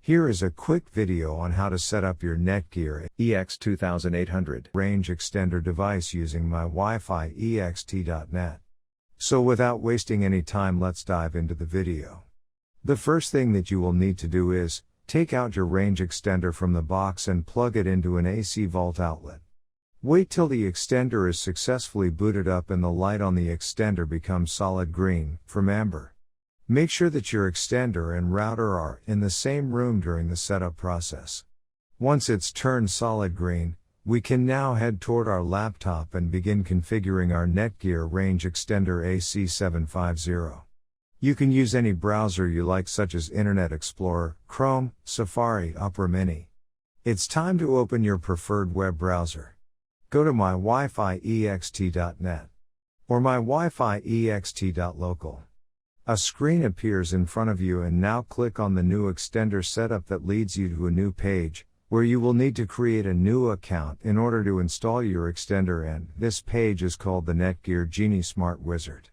Here is a quick video on how to set up your Netgear EX2800 range extender device using my Wi-Fi ext.net. So without wasting any time, let's dive into the video. The first thing that you will need to do is, take out your range extender from the box and plug it into an AC vault outlet. Wait till the extender is successfully booted up and the light on the extender becomes solid green, from amber. Make sure that your extender and router are in the same room during the setup process. Once it's turned solid green, we can now head toward our laptop and begin configuring our Netgear Range Extender AC750. You can use any browser you like, such as Internet Explorer, Chrome, Safari, Opera Mini. It's time to open your preferred web browser. Go to my Wi-Fi ext.net or my Wi-Fi ext.local. A screen appears in front of you, and now click on the new extender setup that leads you to a new page, where you will need to create a new account in order to install your extender, and this page is called the Netgear Genie Smart Wizard.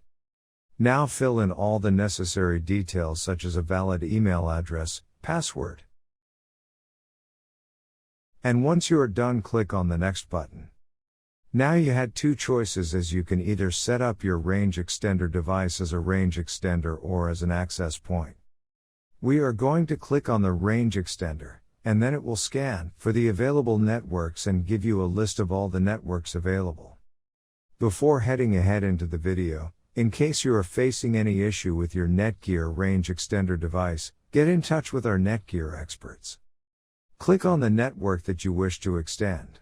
Now fill in all the necessary details such as a valid email address, password. And once you are done, click on the next button. Now you had two choices, as you can either set up your range extender device as a range extender or as an access point. We are going to click on the range extender, and then it will scan for the available networks and give you a list of all the networks available. Before heading ahead into the video, in case you are facing any issue with your Netgear range extender device, get in touch with our Netgear experts. Click on the network that you wish to extend.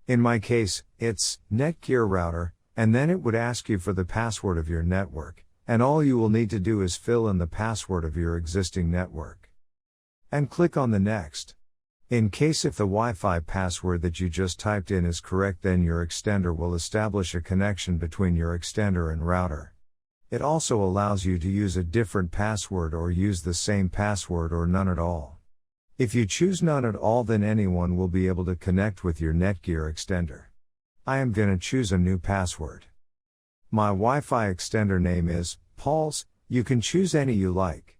In my case, it's Netgear router, and then it would ask you for the password of your network, and all you will need to do is fill in the password of your existing network. And click on the next. In case if the Wi-Fi password that you just typed in is correct, then your extender will establish a connection between your extender and router. It also allows you to use a different password or use the same password or none at all. If you choose none at all, then anyone will be able to connect with your Netgear extender. I am gonna choose a new password. My Wi-Fi extender name is Paul's. You can choose any you like.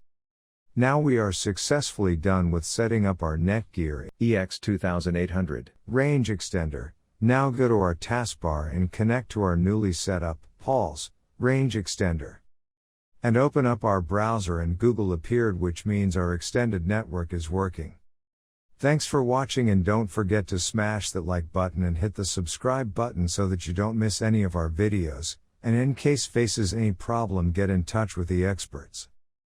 Now we are successfully done with setting up our Netgear EX2800 range extender. Now go to our taskbar and connect to our newly set up Paul's range extender. And open up our browser, and Google appeared, which means our extended network is working. Thanks for watching, and don't forget to smash that like button and hit the subscribe button so that you don't miss any of our videos, and in case faces any problem, get in touch with the experts.